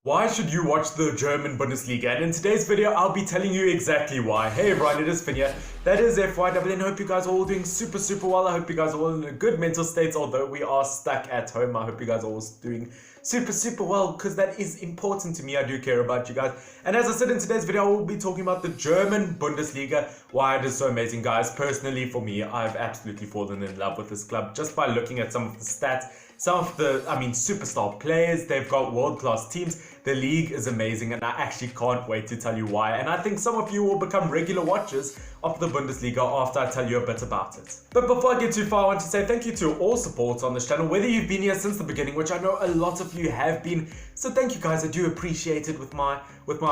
Why should you watch the German Bundesliga? And in today's video, I'll be telling you exactly why. Hey everyone, it is Fynn here. That is FYW, and I hope you guys are all doing super well. I hope you guys are all in a good mental state, although we are stuck at home. I hope you guys are all doing super well, because that is important to me. I do care about you guys. And as I said in today's video, I will be talking about the German Bundesliga, why it is so amazing, guys. Personally, for me, I've absolutely fallen in love with this club just by looking at some of the stats. Some of the, superstar players, they've got world-class teams. The league is amazing, and I actually can't wait to tell you why. And I think some of you will become regular watchers of the Bundesliga after I tell you a bit about it. But before I get too far, I want to say thank you to all supporters on this channel, whether you've been here since the beginning, which I know a lot of you have been. So thank you guys, I do appreciate it with my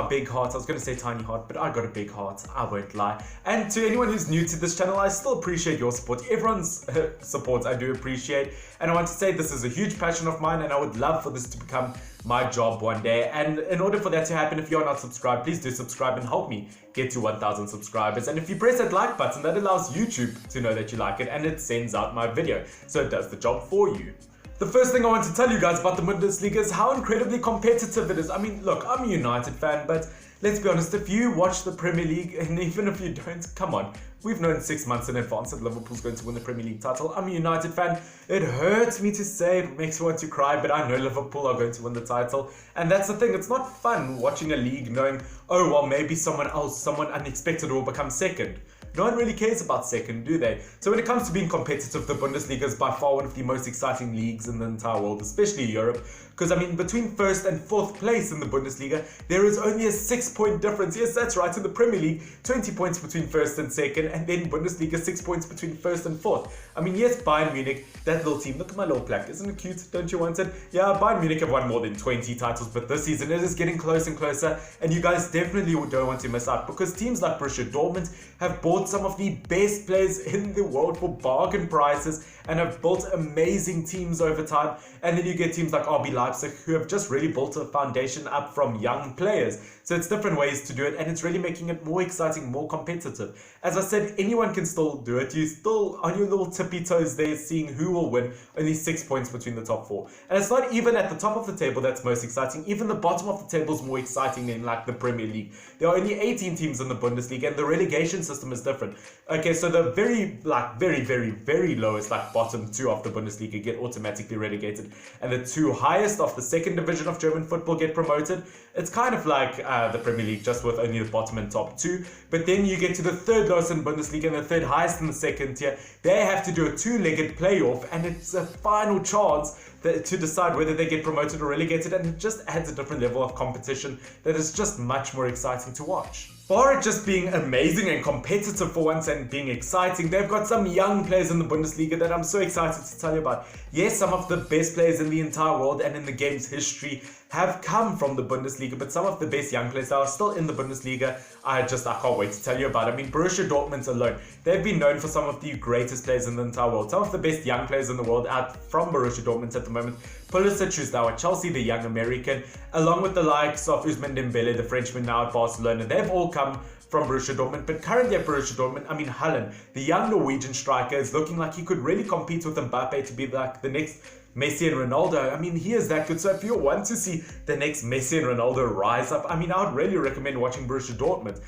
big heart. I was going to say tiny heart, but I got a big heart, I won't lie. And to anyone who's new to this channel, I still appreciate your support. Everyone's support I do appreciate. And I want to say this is a huge passion of mine, and I would love for this to become my job one day. And in order for that to happen, if you're not subscribed, please do subscribe and help me get to 1,000 subscribers. And if you press that like button, that allows YouTube to know that you like it, and it sends out my video, so it does the job for you. The first thing I want to tell you guys about the Bundesliga is how incredibly competitive it is. I mean, look, I'm a United fan, but let's be honest, if you watch the Premier League, and even if you don't, come on, we've known 6 months in advance that Liverpool's going to win the Premier League title. I'm a United fan. It hurts me to say, it makes me want to cry, but I know Liverpool are going to win the title. And that's the thing, it's not fun watching a league knowing, oh, well, maybe someone else, someone unexpected will become second. No one really cares about second, do they? So when it comes to being competitive, the Bundesliga is by far one of the most exciting leagues in the entire world, especially Europe. Because, between first and fourth place in the Bundesliga, there is only a 6-point difference. Yes, that's right. In the Premier League, 20 points between first and second, and then Bundesliga, 6 points between first and fourth. Yes, Bayern Munich, that little team, look at my little plaque. Isn't it cute? Don't you want it? Yeah, Bayern Munich have won more than 20 titles, but this season it is getting closer and closer, and you guys definitely don't want to miss out, because teams like Borussia Dortmund have bought some of the best players in the world for bargain prices and have built amazing teams over time. And then you get teams like RB Leipzig, who have just really built a foundation up from young players. So it's different ways to do it, and it's really making it more exciting, more competitive. As I said, anyone can still do it. You're still on your little tippy toes there, seeing who will win. Only 6 points between the top 4. And it's not even at the top of the table that's most exciting. Even the bottom of the table is more exciting than like the Premier League. There are only 18 teams in the Bundesliga, and the relegation system is different. Okay, so the very lowest, bottom 2 of the Bundesliga get automatically relegated, and the 2 highest of the second division of German football get promoted. It's kind of like the Premier League, just with only the bottom and top 2. But then you get to the third lowest in Bundesliga and the third highest in the second tier. They have to do a 2-legged playoff, and it's a final chance to decide whether they get promoted or relegated, and it just adds a different level of competition that is just much more exciting to watch. For it just being amazing and competitive for once and being exciting, they've got some young players in the Bundesliga that I'm so excited to tell you about. Yes, some of the best players in the entire world and in the game's history have come from the Bundesliga, but some of the best young players that are still in the Bundesliga, I can't wait to tell you about. Borussia Dortmund alone, they've been known for some of the greatest players in the entire world. Some of the best young players in the world out from Borussia Dortmund at the moment. Pulisic, who's now at Chelsea, the young American, along with the likes of Ousmane Dembele, the Frenchman, now at Barcelona. They've all come from Borussia Dortmund, but currently at Borussia Dortmund, Haaland, the young Norwegian striker, is looking like he could really compete with Mbappe to be like the next Messi and Ronaldo. He is that good. So if you want to see the next Messi and Ronaldo rise up, I would really recommend watching Borussia Dortmund.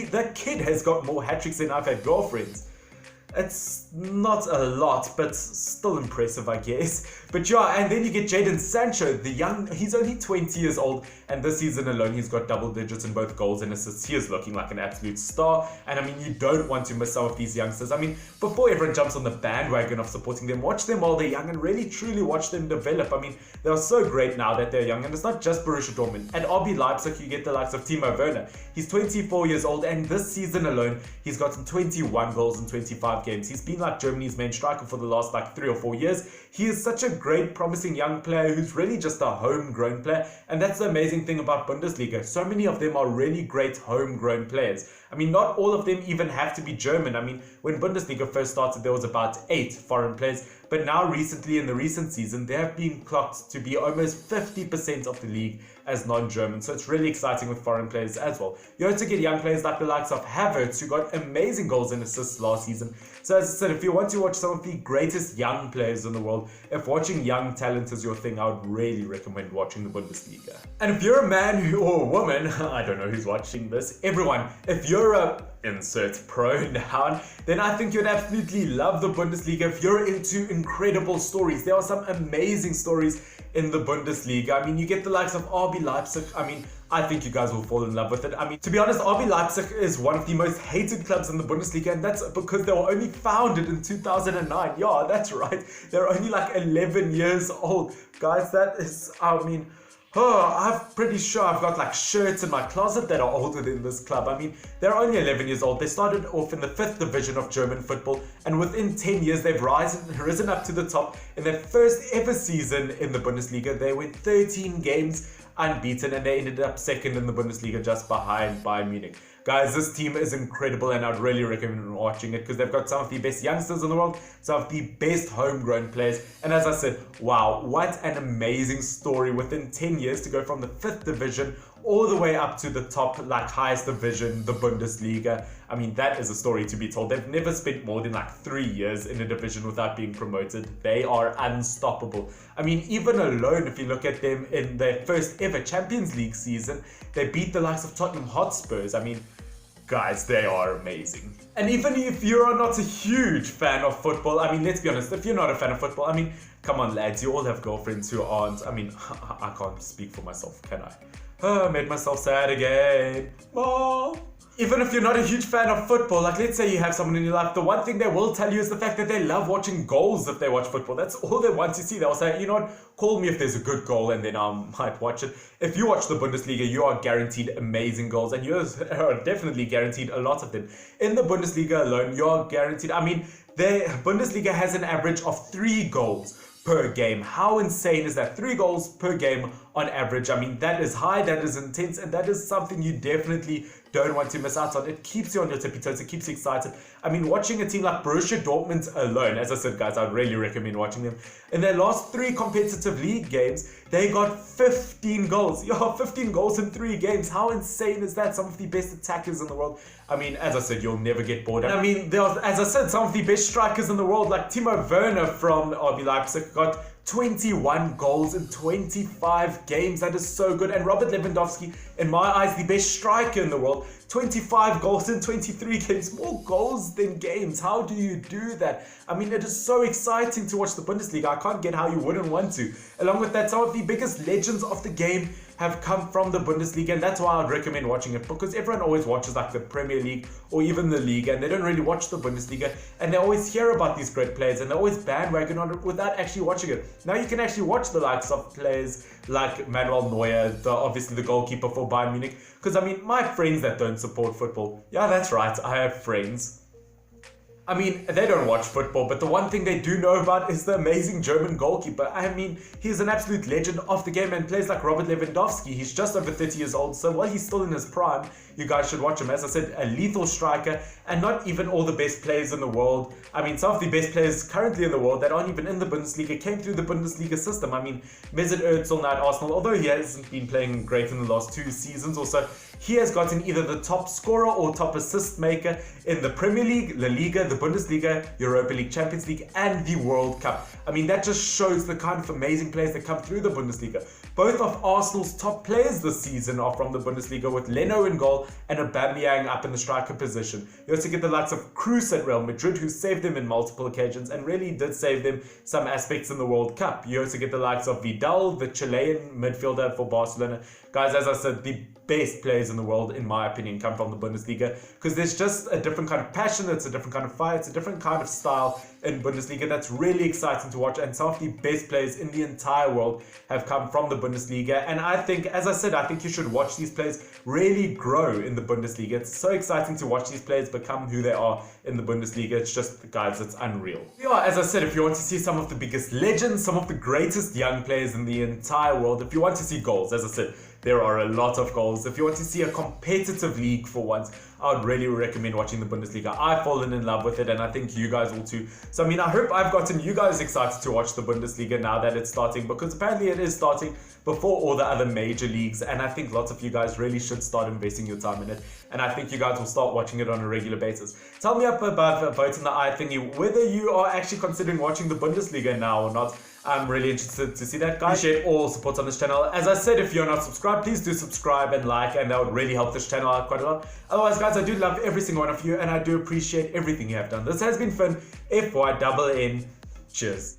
That kid has got more hat-tricks than I've had girlfriends. It's not a lot, but still impressive, I guess. But yeah, and then you get Jadon Sancho, he's only 20 years old, and this season alone he's got double digits in both goals and assists. He is looking like an absolute star, and you don't want to miss some of these youngsters. Before everyone jumps on the bandwagon of supporting them, watch them while they're young and really truly watch them develop. They are so great now that they're young, and it's not just Borussia Dortmund. At RB Leipzig, you get the likes of Timo Werner. He's 24 years old, and this season alone, he's gotten 21 goals in 25 games. He's been like Germany's main striker for the last 3 or 4 years. He is such a great, promising young player who's really just a homegrown player, and that's the amazing thing about Bundesliga. So many of them are really great homegrown players. Not all of them even have to be German. When Bundesliga first started, there was about 8 foreign players, but now recently in the recent season, they have been clocked to be almost 50% of the league as non-German. So it's really exciting with foreign players as well. You also get young players like the likes of Havertz, who got amazing goals and assists last season. So as I said, if you want to watch some of the greatest young players in the world, if watching young talent is your thing, I would really recommend watching the Bundesliga. And if you're a man or a woman, I don't know who's watching this, everyone, if you're a insert pronoun, then I think you'd absolutely love the Bundesliga if you're into incredible stories. There are some amazing stories in the Bundesliga. I mean, you get the likes of RB Leipzig. I mean, I think you guys will fall in love with it. I mean, to be honest, RB Leipzig is one of the most hated clubs in the Bundesliga, and that's because they were only founded in 2009. Yeah, that's right. They're only like 11 years old. Guys, that is, I mean, I'm pretty sure I've got like shirts in my closet that are older than this club. I mean, they're only 11 years old. They started off in the 5th division of German football, and within 10 years, they've risen up to the top. In their first ever season in the Bundesliga, they went 13 games unbeaten, and they ended up second in the Bundesliga just behind Bayern Munich. Guys, this team is incredible, and I'd really recommend watching it because they've got some of the best youngsters in the world, some of the best homegrown players, and as I said, wow, what an amazing story within 10 years to go from the 5th division all the way up to the top, like, highest division, the Bundesliga. I mean, that is a story to be told. They've never spent more than like 3 years in a division without being promoted. They are unstoppable. I mean, even alone, if you look at them in their first ever Champions League season, they beat the likes of Tottenham Hotspurs. I mean, guys, they are amazing. And even if you're not a huge fan of football, I mean, let's be honest, if you're not a fan of football, I mean, come on, lads, you all have girlfriends who aren't. I mean, I can't speak for myself, can I? Oh, made myself sad again. Oh. Even if you're not a huge fan of football, like let's say you have someone in your life, the one thing they will tell you is the fact that they love watching goals if they watch football. That's all they want to see. They'll say, you know what, call me if there's a good goal and then I might watch it. If you watch the Bundesliga, you are guaranteed amazing goals, and you are definitely guaranteed a lot of them. In the Bundesliga alone, you are guaranteed, I mean, the Bundesliga has an average of 3 goals per game. How insane is that? 3 goals per game on average. I mean, that is high, that is intense, and that is something you definitely don't want to miss out on. It keeps you on your tippy toes, it keeps you excited. I mean, watching a team like Borussia Dortmund alone, as I said, guys, I'd really recommend watching them. In their last 3 competitive league games, they got 15 goals. Yo, 15 goals in 3 games. How insane is that? Some of the best attackers in the world. I mean, as I said, you'll never get bored. I mean, there are, as I said, some of the best strikers in the world, like Timo Werner from RB Leipzig, got 21 goals in 25 games. That is so good. And Robert Lewandowski, in my eyes, the best striker in the world. 25 goals in 23 games. More goals than games. How do you do that? I mean, it is so exciting to watch the Bundesliga. I can't get how you wouldn't want to. Along with that, some of the biggest legends of the game have come from the Bundesliga, and that's why I'd recommend watching it, because everyone always watches like the Premier League or even the Liga, and they don't really watch the Bundesliga, and they always hear about these great players and they always bandwagon on it without actually watching it. Now you can actually watch the likes of players like Manuel Neuer, obviously the goalkeeper for Bayern Munich, because I mean, my friends that don't support football, yeah, that's right, I have friends. I mean, they don't watch football, but the one thing they do know about is the amazing German goalkeeper. I mean, he's an absolute legend of the game and plays like Robert Lewandowski. He's just over 30 years old, so while he's still in his prime, you guys should watch him. As I said, a lethal striker, and not even all the best players in the world. I mean, some of the best players currently in the world that aren't even in the Bundesliga came through the Bundesliga system. I mean, Mesut Ozil now at Arsenal, although he hasn't been playing great in the last 2 seasons or so, he has gotten either the top scorer or top assist maker in the Premier League, La Liga, the Bundesliga, Europa League, Champions League, and the World Cup. I mean, that just shows the kind of amazing players that come through the Bundesliga. Both of Arsenal's top players this season are from the Bundesliga, with Leno in goal and Aubameyang up in the striker position. You also get the likes of Kroos at Real Madrid, who saved them in multiple occasions and really did save them some aspects in the World Cup. You also get the likes of Vidal, the Chilean midfielder for Barcelona. Guys, as I said, the best players in the world, in my opinion, come from the Bundesliga, because there's just a different kind of passion, it's a different kind of fight, it's a different kind of style in Bundesliga that's really exciting to watch, and some of the best players in the entire world have come from the Bundesliga. And I think, as I said, I think you should watch these players really grow in the Bundesliga. It's so exciting to watch these players become who they are in the Bundesliga. It's just, guys, it's unreal. Yeah, as I said, if you want to see some of the biggest legends, some of the greatest young players in the entire world, if you want to see goals, as I said, there are a lot of goals. If you want to see a competitive league for once, I would really recommend watching the Bundesliga. I've fallen in love with it, and I think you guys will too. So I mean, I hope I've gotten you guys excited to watch the Bundesliga now that it's starting, because apparently it is starting before all the other major leagues, and I think lots of you guys really should start investing your time in it, and I think you guys will start watching it on a regular basis. Tell me up about voting the eye thingy, whether you are actually considering watching the Bundesliga now or not. I'm really interested to see that, guys. Appreciate all support on this channel. As I said, if you're not subscribed, please do subscribe and like, and that would really help this channel out quite a lot. Otherwise, guys, I do love every single one of you, and I do appreciate everything you have done. This has been Fynn, FYNN. Cheers.